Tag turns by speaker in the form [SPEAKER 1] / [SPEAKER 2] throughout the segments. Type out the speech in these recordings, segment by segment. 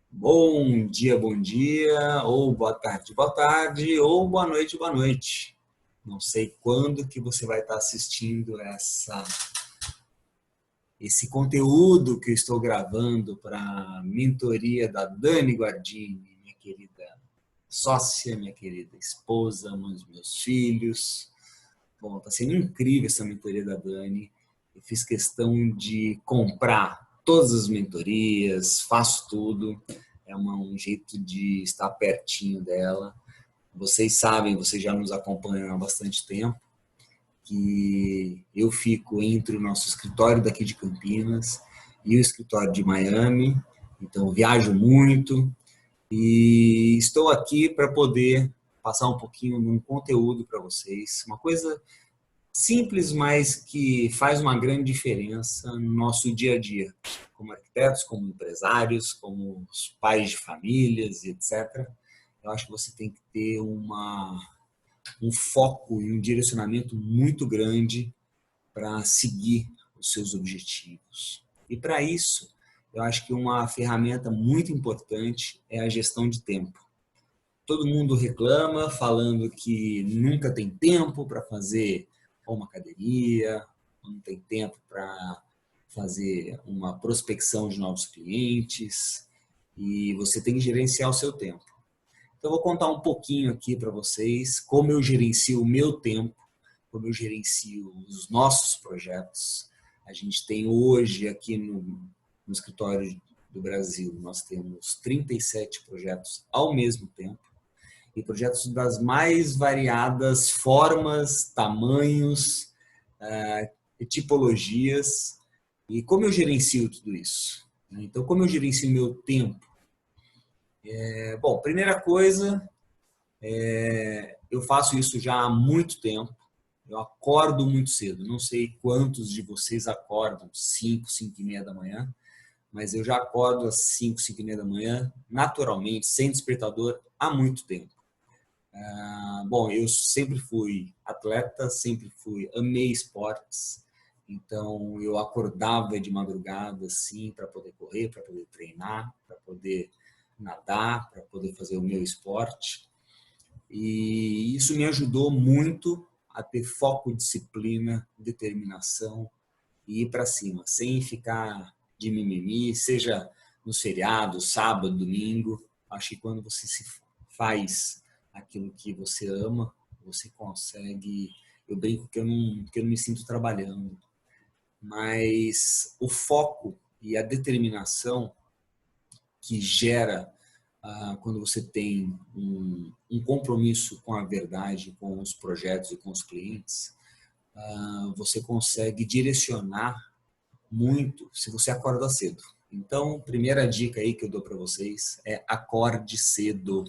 [SPEAKER 1] Bom dia, ou boa tarde, ou boa noite. Não sei quando que você vai estar assistindo esse conteúdo que eu estou gravando para a mentoria da Dani Guardini, minha querida sócia, minha querida esposa, mãe dos meus filhos. Bom, está sendo incrível essa mentoria da Dani. Eu fiz questão de comprar todas as mentorias, faço tudo. É um jeito de estar pertinho dela. Vocês sabem, vocês já nos acompanham há bastante tempo, que eu fico entre o nosso escritório daqui de Campinas e o escritório de Miami. Então, viajo muito e estou aqui para poder passar um pouquinho de um conteúdo para vocês. Uma coisa simples, mas que faz uma grande diferença no nosso dia a dia, como arquitetos, como empresários, como os pais de famílias e etc. Eu acho que você tem que ter um foco e um direcionamento muito grande para seguir os seus objetivos. E para isso, eu acho que uma ferramenta muito importante é a gestão de tempo. Todo mundo reclama, falando que nunca tem tempo para fazer uma academia, não tem tempo para fazer uma prospecção de novos clientes, e você tem que gerenciar o seu tempo. Então, eu vou contar um pouquinho aqui para vocês como eu gerencio o meu tempo, como eu gerencio os nossos projetos. A gente tem hoje aqui no escritório do Brasil, nós temos 37 projetos ao mesmo tempo, e projetos das mais variadas formas, tamanhos, e tipologias. E como eu gerencio tudo isso? Então, como eu gerencio meu tempo? Bom, primeira coisa, eu faço isso já há muito tempo. Eu acordo muito cedo. Não sei quantos de vocês acordam 5, 5 e meia da manhã, mas eu já acordo às 5, 5 e meia da manhã, naturalmente, sem despertador, há muito tempo. Bom, eu sempre fui atleta, amei esportes, então eu acordava de madrugada assim para poder correr, para poder treinar, para poder nadar, para poder fazer o meu esporte. E isso me ajudou muito a ter foco, disciplina, determinação e ir para cima, sem ficar de mimimi, seja no feriado, sábado, domingo. Acho que quando você se faz aquilo que você ama, você consegue. Eu brinco que eu não me sinto trabalhando, mas o foco e a determinação que gera quando você tem um compromisso com a verdade, com os projetos e com os clientes, você consegue direcionar muito se você acorda cedo. Então, primeira dica aí que eu dou para vocês é acorde cedo.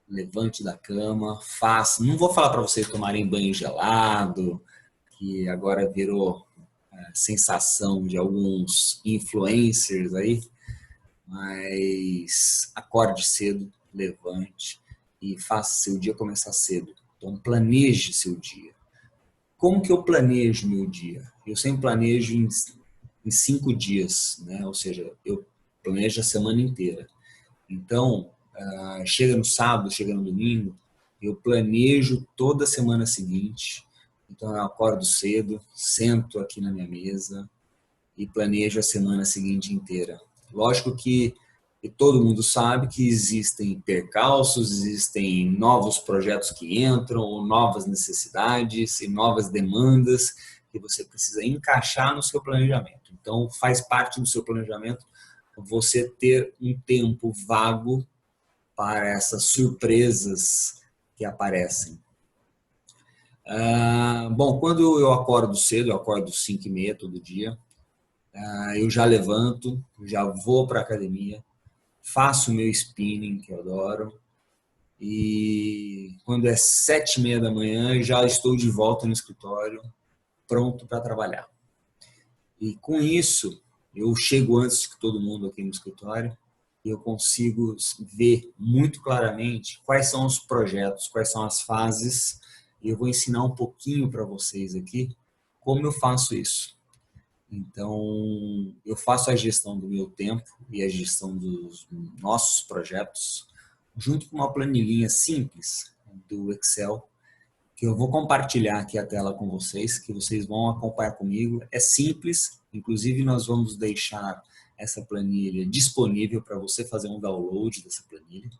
[SPEAKER 1] Levante da cama, faça. Não vou falar para vocês tomarem banho gelado, que agora virou sensação de alguns influencers aí, mas acorde cedo, levante e faça seu dia começar cedo. Então, planeje seu dia. Como que eu planejo meu dia? Eu sempre planejo em 5 dias, né? Ou seja, eu planejo a semana inteira. Então, chega no sábado, chega no domingo, eu planejo toda a semana seguinte. Então, eu acordo cedo, sento aqui na minha mesa e planejo a semana seguinte inteira. Lógico que todo mundo sabe que existem percalços, existem novos projetos que entram, novas necessidades e novas demandas que você precisa encaixar no seu planejamento. Então, faz parte do seu planejamento você ter um tempo vago para essas surpresas que aparecem. Bom, quando eu acordo cedo, eu acordo 5 e meia todo dia, eu já levanto, já vou para a academia, faço o meu spinning, que eu adoro, e quando é 7 e meia da manhã, já estou de volta no escritório, pronto para trabalhar. E com isso, eu chego antes que todo mundo aqui no escritório, e eu consigo ver muito claramente quais são os projetos, quais são as fases, e eu vou ensinar um pouquinho para vocês aqui como eu faço isso. Então, eu faço a gestão do meu tempo e a gestão dos nossos projetos junto com uma planilhinha simples do Excel, que eu vou compartilhar aqui a tela com vocês, que vocês vão acompanhar comigo. É simples, inclusive nós vamos deixar essa planilha disponível para você fazer um download dessa planilha.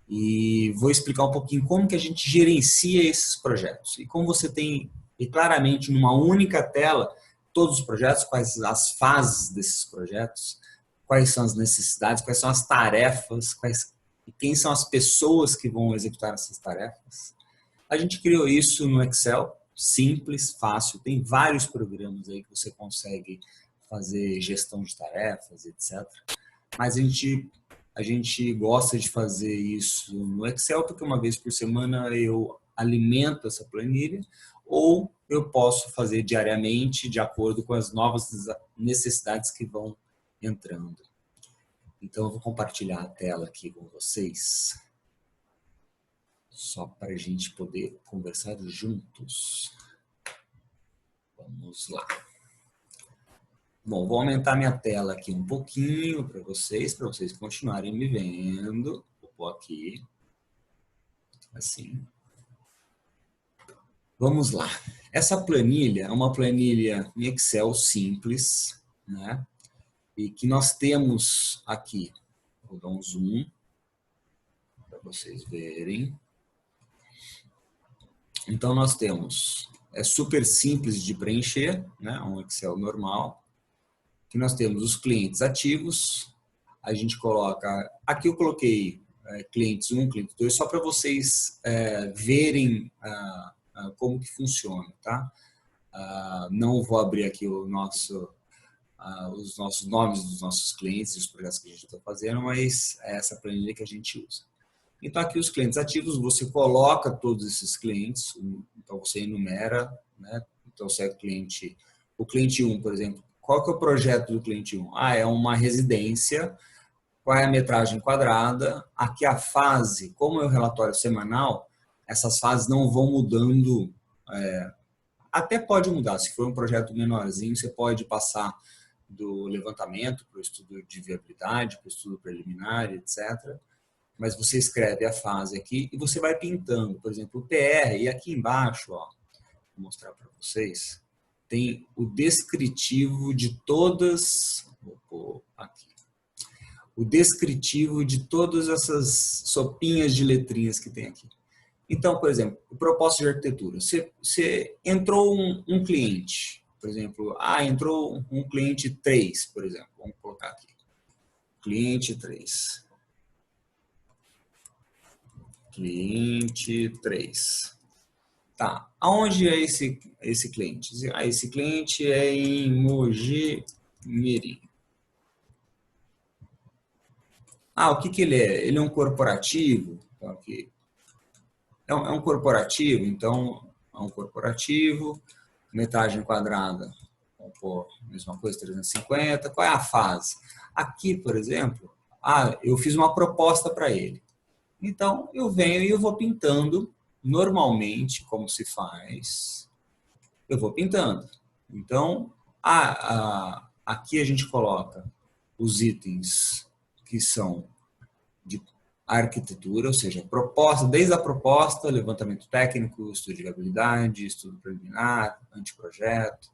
[SPEAKER 1] E vou explicar um pouquinho como que a gente gerencia esses projetos. E como você tem claramente numa única tela todos os projetos, quais as fases desses projetos, quais são as necessidades, quais são as tarefas, e quem são as pessoas que vão executar essas tarefas. A gente criou isso no Excel, simples, fácil, tem vários programas aí que você consegue fazer gestão de tarefas, etc. Mas a gente gosta de fazer isso no Excel, porque uma vez por semana eu alimento essa planilha, ou eu posso fazer diariamente, de acordo com as novas necessidades que vão entrando. Então, eu vou compartilhar a tela aqui com vocês, só para a gente poder conversar juntos. Vamos lá. Bom, vou aumentar minha tela aqui um pouquinho para vocês continuarem me vendo. Vou pôr aqui, assim. Vamos lá. Essa planilha é uma planilha em Excel simples, né? E que nós temos aqui. Vou dar um zoom para vocês verem. Então, nós temos, é super simples de preencher, né? Um Excel normal. Que nós temos os clientes ativos, a gente coloca, aqui eu coloquei clientes 1, cliente 2, só para vocês verem como que funciona, tá? Não vou abrir aqui os nossos nomes dos nossos clientes e os projetos que a gente está fazendo, mas é essa planilha que a gente usa. Então, aqui os clientes ativos, você coloca todos esses clientes, então você enumera, né? Então, se é o cliente 1, por exemplo, qual que é o projeto do cliente 1? É uma residência, qual é a metragem quadrada, aqui a fase, como é o relatório semanal, essas fases não vão mudando, até pode mudar, se for um projeto menorzinho, você pode passar do levantamento para o estudo de viabilidade, para o estudo preliminar, etc., mas você escreve a fase aqui e você vai pintando, por exemplo, o PR, e aqui embaixo, ó, vou mostrar para vocês, tem o descritivo de todas, vou pôr aqui, o descritivo de todas essas sopinhas de letrinhas que tem aqui. Então, por exemplo, o propósito de arquitetura, você entrou um cliente, por exemplo, entrou um cliente 3, por exemplo, vamos colocar aqui, cliente 3. Cliente 3. Tá. Aonde é esse cliente? Esse cliente é em Mogi Mirim. O que ele é? Ele é um corporativo. Então, aqui. É um corporativo, então é um corporativo, metragem quadrada, vamos pôr a mesma coisa, 350. Qual é a fase? Aqui, por exemplo, eu fiz uma proposta para ele. Então, eu venho e eu vou pintando, normalmente, como se faz, eu vou pintando. Então, aqui a gente coloca os itens que são de arquitetura, ou seja, proposta, desde a proposta, levantamento técnico, estudo de viabilidade, estudo preliminar, anteprojeto,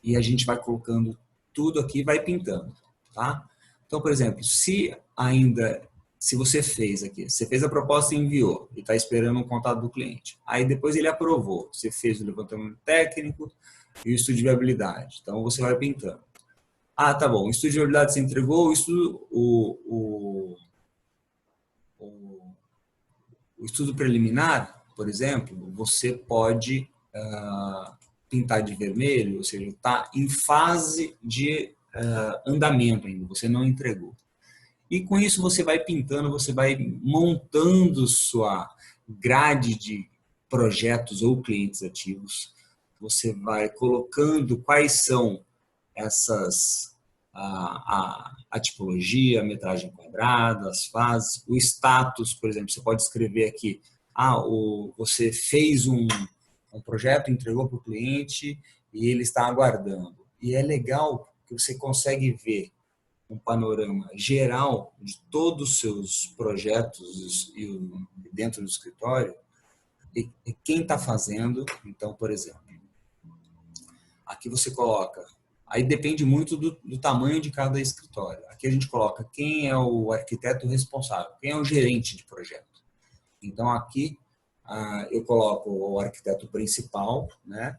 [SPEAKER 1] e a gente vai colocando tudo aqui e vai pintando, tá? Então, por exemplo, se você fez a proposta e enviou, e está esperando um contato do cliente. Aí depois ele aprovou, você fez o levantamento técnico e o estudo de viabilidade. Então você vai pintando. Tá bom, o estudo de viabilidade você entregou, o estudo preliminar, por exemplo, você pode pintar de vermelho, ou seja, está em fase de andamento ainda, você não entregou. E com isso você vai pintando, você vai montando sua grade de projetos ou clientes ativos. Você vai colocando quais são a tipologia, a metragem quadrada, as fases, o status, por exemplo, você pode escrever aqui, você fez um projeto, entregou para o cliente e ele está aguardando. E é legal que você consegue ver um panorama geral de todos os seus projetos dentro do escritório e quem está fazendo. Então, por exemplo, aqui você coloca, aí depende muito do tamanho de cada escritório. Aqui a gente coloca quem é o arquiteto responsável, quem é o gerente de projeto. Então, aqui eu coloco o arquiteto principal, né?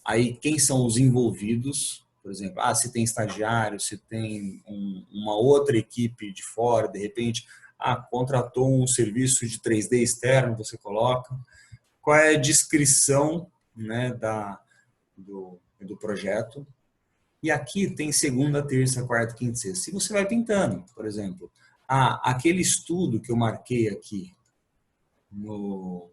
[SPEAKER 1] Aí, quem são os envolvidos, por exemplo, se tem estagiário, se tem uma outra equipe de fora, de repente, contratou um serviço de 3D externo, você coloca. Qual é a descrição, né, do projeto? E aqui tem segunda, terça, quarta, quinta e sexta. Se você vai pintando, por exemplo, aquele estudo que eu marquei aqui, o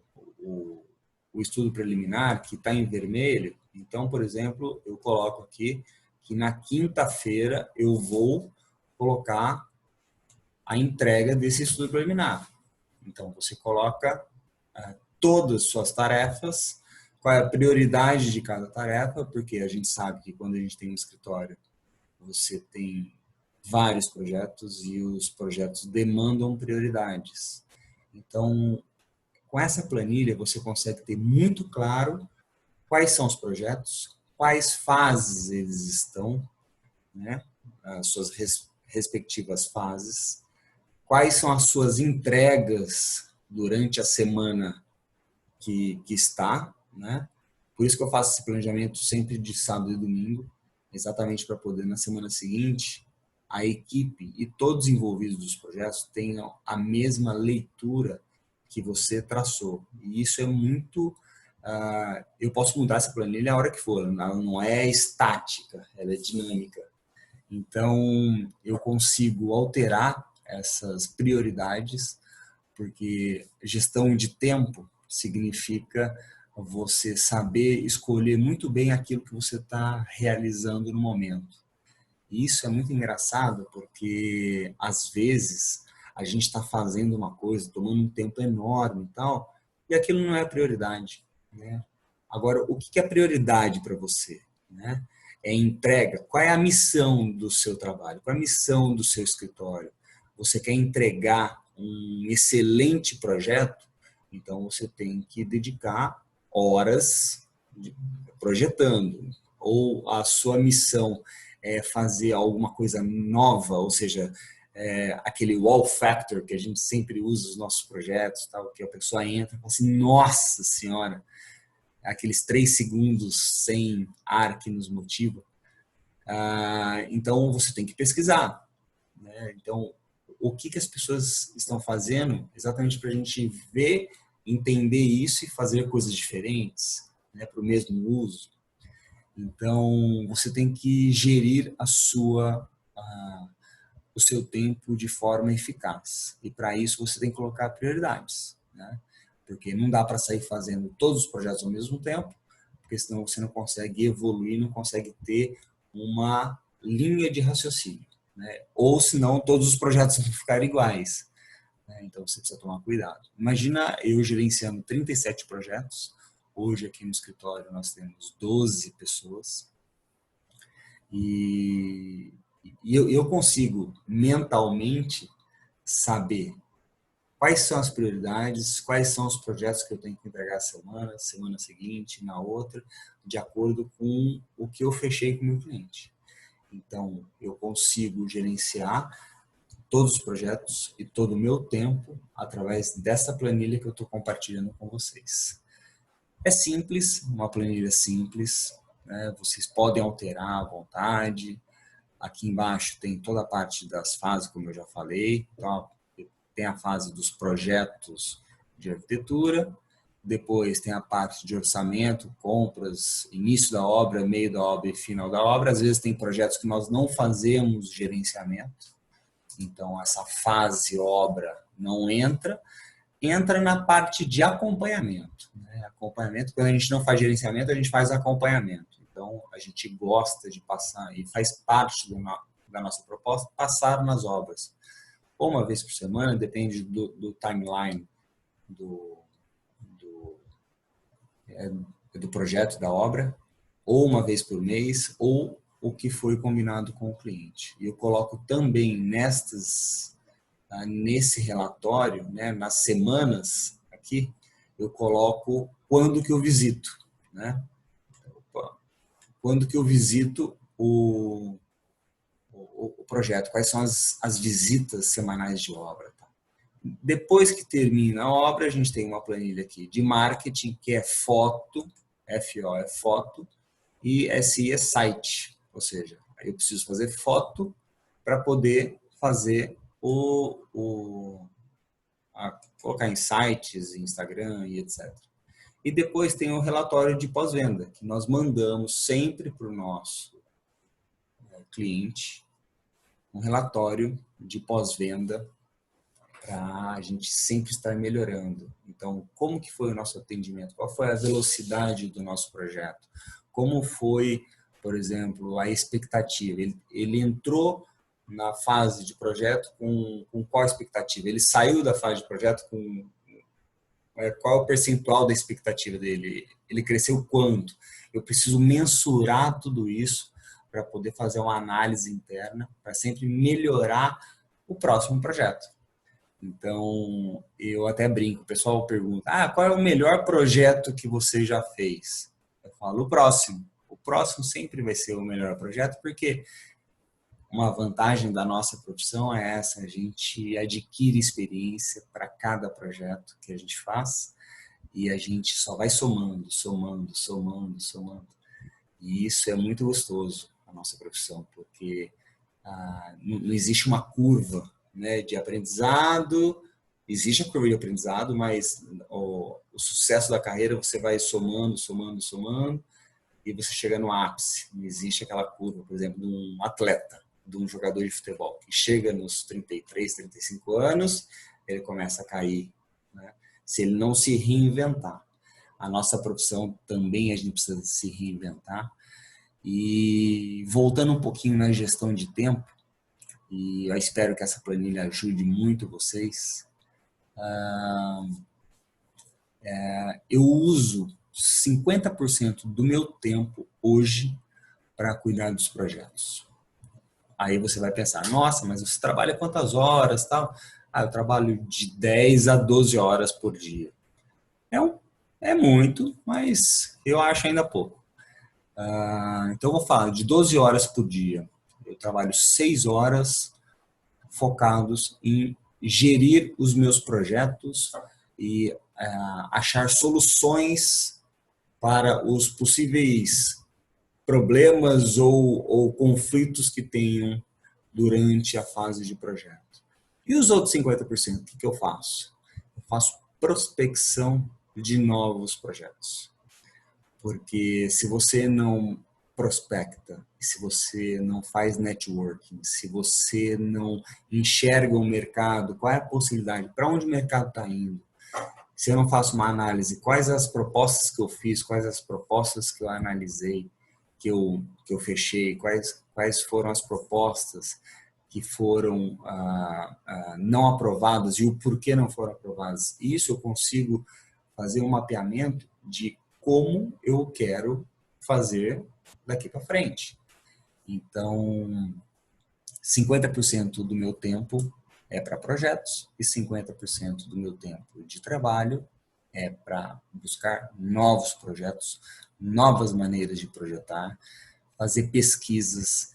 [SPEAKER 1] estudo preliminar, que está em vermelho, então, por exemplo, eu coloco aqui que na quinta-feira eu vou colocar a entrega desse estudo preliminar. Então, você coloca todas as suas tarefas, qual é a prioridade de cada tarefa, porque a gente sabe que quando a gente tem um escritório, você tem vários projetos e os projetos demandam prioridades. Então, com essa planilha, você consegue ter muito claro quais são os projetos, quais fases eles estão, né? As suas respectivas fases, quais são as suas entregas durante a semana que está, né? Por isso que eu faço esse planejamento sempre de sábado e domingo, exatamente para poder, na semana seguinte, a equipe e todos os envolvidos dos projetos tenham a mesma leitura que você traçou. E isso é muito... eu posso mudar essa planilha a hora que for, ela não é estática, ela é dinâmica. Então, eu consigo alterar essas prioridades, porque gestão de tempo significa você saber escolher muito bem aquilo que você está realizando no momento. E isso é muito engraçado, porque às vezes a gente está fazendo uma coisa, tomando um tempo enorme e tal, e aquilo não é prioridade, né? Agora, o que é prioridade para você, né? É entrega. Qual é a missão do seu trabalho? Qual é a missão do seu escritório? Você quer entregar um excelente projeto? Então, você tem que dedicar horas projetando. Ou a sua missão é fazer alguma coisa nova, ou seja, aquele wow factor que a gente sempre usa nos nossos projetos, tal, que a pessoa entra e fala assim, nossa senhora, aqueles 3 segundos sem ar que nos motiva. Então, você tem que pesquisar, né? Então, o que as pessoas estão fazendo exatamente para a gente ver, entender isso e fazer coisas diferentes, né, para o mesmo uso. Então, você tem que gerir o seu tempo de forma eficaz. E para isso, você tem que colocar prioridades, né? Porque não dá para sair fazendo todos os projetos ao mesmo tempo, porque senão você não consegue evoluir, não consegue ter uma linha de raciocínio, né? Ou senão todos os projetos vão ficar iguais, né? Então, você precisa tomar cuidado. Imagina eu gerenciando 37 projetos. Hoje, aqui no escritório, nós temos 12 pessoas. E eu consigo mentalmente saber quais são as prioridades, quais são os projetos que eu tenho que entregar semana seguinte, na outra, de acordo com o que eu fechei com o meu cliente. Então, eu consigo gerenciar todos os projetos e todo o meu tempo através dessa planilha que eu estou compartilhando com vocês. É simples, uma planilha simples, né? Vocês podem alterar à vontade. Aqui embaixo tem toda a parte das fases, como eu já falei. Então, tem a fase dos projetos de arquitetura, depois tem a parte de orçamento, compras, início da obra, meio da obra e final da obra. Às vezes tem projetos que nós não fazemos gerenciamento, então essa fase obra não entra. Entra na parte de acompanhamento, né? Acompanhamento, quando a gente não faz gerenciamento, a gente faz acompanhamento. Então, a gente gosta de passar, e faz parte da nossa proposta, passar nas obras. Ou uma vez por semana, depende do timeline do projeto, da obra, ou uma vez por mês, ou o que foi combinado com o cliente. E eu coloco também nesse relatório, né, nas semanas aqui, eu coloco quando que eu visito, né? Quando que eu visito o projeto, quais são as visitas semanais de obra. Tá? Depois que termina a obra, a gente tem uma planilha aqui de marketing, que é foto, FO é foto, e SI é site, ou seja, eu preciso fazer foto para poder fazer colocar em sites, Instagram e etc. E depois tem o relatório de pós-venda, que nós mandamos sempre para o nosso cliente, um relatório de pós-venda para a gente sempre estar melhorando. Então, como que foi o nosso atendimento? Qual foi a velocidade do nosso projeto? Como foi, por exemplo, a expectativa? Ele entrou na fase de projeto com qual expectativa? Ele saiu da fase de projeto com qual é o percentual da expectativa dele? Ele cresceu quanto? Eu preciso mensurar tudo isso para poder fazer uma análise interna, para sempre melhorar o próximo projeto. Então, eu até brinco, o pessoal pergunta, qual é o melhor projeto que você já fez? Eu falo, o próximo. O próximo sempre vai ser o melhor projeto, porque uma vantagem da nossa profissão é essa, a gente adquire experiência para cada projeto que a gente faz e a gente só vai somando, somando, somando, somando. E isso é muito gostoso, a nossa profissão, porque não existe uma curva, né, de aprendizado, existe a curva de aprendizado, mas o sucesso da carreira você vai somando, somando, somando e você chega no ápice. Não existe aquela curva, por exemplo, de um atleta, de um jogador de futebol, que chega nos 33, 35 anos, ele começa a cair, né, se ele não se reinventar. A nossa profissão também a gente precisa se reinventar. E voltando um pouquinho na gestão de tempo, e eu espero que essa planilha ajude muito vocês, eu uso 50% do meu tempo hoje para cuidar dos projetos. Aí você vai pensar, nossa, mas você trabalha quantas horas, tal? Eu trabalho de 10 a 12 horas por dia. É muito, mas eu acho ainda pouco. Então eu vou falar de 12 horas por dia. Eu trabalho 6 horas focados em gerir os meus projetos e achar soluções para os possíveis problemas ou conflitos que tenham durante a fase de projeto. E os outros 50%, o que eu faço? Eu faço prospecção de novos projetos. Porque se você não prospecta, se você não faz networking, se você não enxerga o mercado, qual é a possibilidade, para onde o mercado está indo, se eu não faço uma análise, quais as propostas que eu fiz, quais as propostas que eu analisei, que eu fechei, quais foram as propostas que foram não aprovadas e o porquê não foram aprovadas. Isso eu consigo fazer um mapeamento de como eu quero fazer daqui para frente. Então, 50% do meu tempo é para projetos e 50% do meu tempo de trabalho é para buscar novos projetos, novas maneiras de projetar, fazer pesquisas.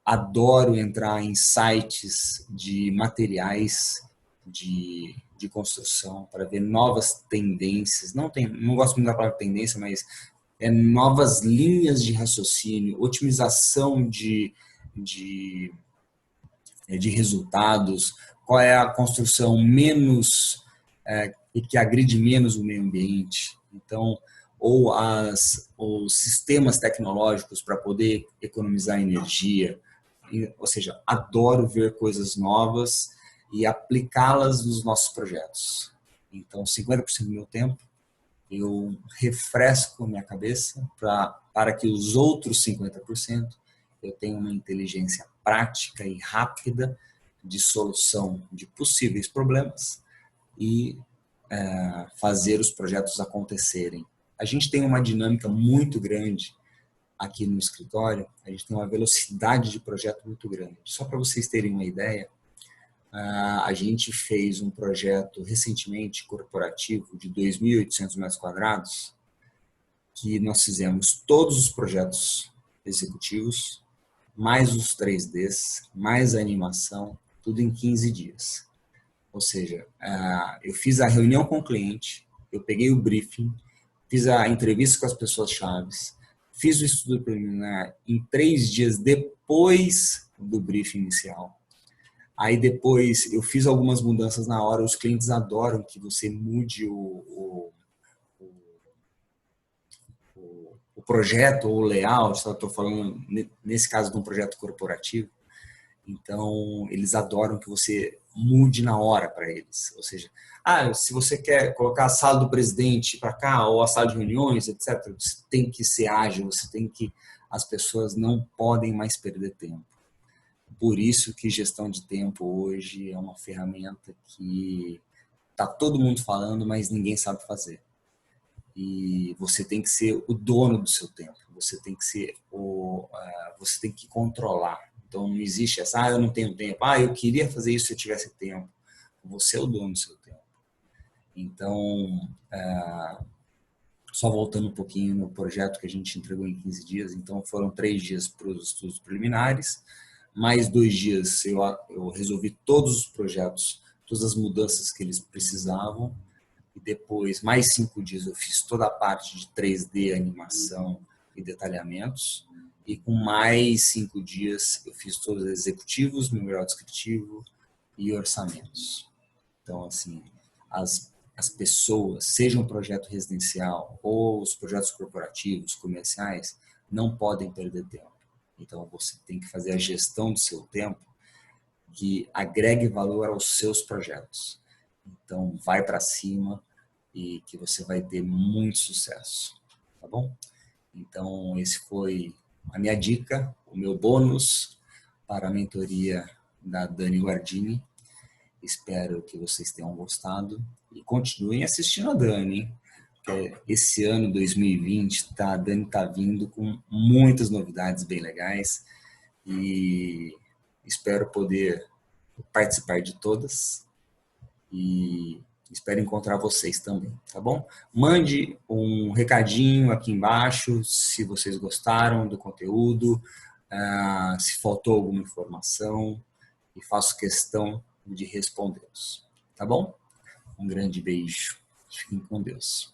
[SPEAKER 1] Adoro entrar em sites de materiais de construção para ver novas tendências. Não gosto muito da palavra tendência, mas novas linhas de raciocínio, otimização de resultados, qual é a construção menos que agride menos o meio ambiente. Então, ou os sistemas tecnológicos para poder economizar energia. Ou seja, adoro ver coisas novas e aplicá-las nos nossos projetos. Então, 50% do meu tempo eu refresco minha cabeça para que os outros 50% eu tenha uma inteligência prática e rápida de solução de possíveis problemas e fazer os projetos acontecerem. a gente tem uma dinâmica muito grande aqui no escritório, a gente tem uma velocidade de projeto muito grande. Só para vocês terem uma ideia, a gente fez um projeto recentemente corporativo de 2.800 metros quadrados, que nós fizemos todos os projetos executivos, mais os 3Ds, mais a animação, tudo em 15 dias. Ou seja, eu fiz a reunião com o cliente, eu peguei o briefing, fiz a entrevista com as pessoas-chaves, fiz o estudo preliminar em 3 dias depois do briefing inicial. Aí depois eu fiz algumas mudanças na hora, os clientes adoram que você mude o projeto ou o layout, estou falando nesse caso de um projeto corporativo, então eles adoram que você mude na hora para eles, ou seja, se você quer colocar a sala do presidente para cá ou a sala de reuniões, etc., você tem que ser ágil, as pessoas não podem mais perder tempo. Por isso que gestão de tempo hoje é uma ferramenta que está todo mundo falando, mas ninguém sabe fazer. E você tem que ser o dono do seu tempo. Você tem que controlar. Então não existe essa, eu não tenho tempo. Eu queria fazer isso se eu tivesse tempo. Você é o dono do seu tempo. Então, só voltando um pouquinho no projeto que a gente entregou em 15 dias, então foram 3 dias para os estudos preliminares, mais 2 dias eu resolvi todos os projetos, todas as mudanças que eles precisavam, e depois, mais 5 dias, eu fiz toda a parte de 3D, animação e detalhamentos. E com mais 5 dias, eu fiz todos os executivos, memorial descritivo e orçamentos. Então, assim, as pessoas, seja um projeto residencial ou os projetos corporativos, comerciais, não podem perder tempo. Então, você tem que fazer a gestão do seu tempo que agregue valor aos seus projetos. Então, vai para cima e que você vai ter muito sucesso, tá bom? Então, esse foi a minha dica, o meu bônus para a mentoria da Dani Guardini. Espero que vocês tenham gostado e continuem assistindo a Dani, hein? Porque esse ano 2020, a Dani está vindo com muitas novidades bem legais e espero poder participar de todas e espero encontrar vocês também, tá bom? Mande um recadinho aqui embaixo se vocês gostaram do conteúdo, se faltou alguma informação e faço questão de respondê-los, tá bom? Um grande beijo. Fiquem com Deus.